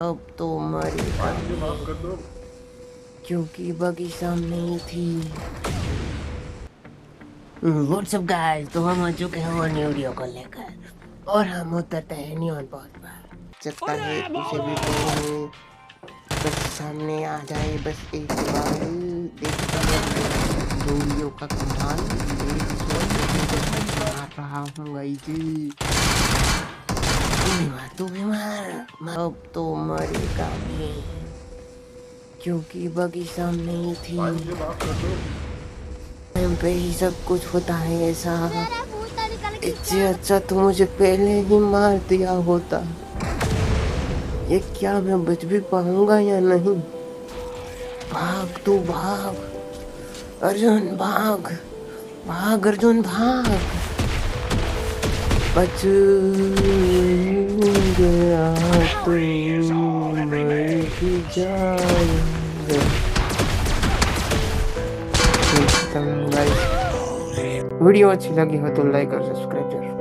अब तो मरेगा क्योंकि बगी सामने ही थी। व्हाट्सअप गाइस, तो हम आ चुके हैं और न्यू वीडियो को लेकर और हम उतरते हैं नियॉन पॉइंट पर। चलता है उसे भी तो बस सामने आ जाए, बस एक बार देखता है गोलियों का कमाल मार रहा हूँ गाइस। तू भी मार, अब तो मरेगा भी क्योंकि बगी सामने ही थी। टाइम पे ही सब कुछ होता है ऐसा। इससे अच्छा तो मुझे पहले ही मार दिया होता। ये क्या मैं बच भी पाऊंगा या नहीं? भाग तू भाग अर्जुन, भाग भाग अर्जुन भाग। बच गया तो मर ही जाएंगे। वीडियो अच्छी लगी हो तो लाइक और सब्सक्राइब जरूर।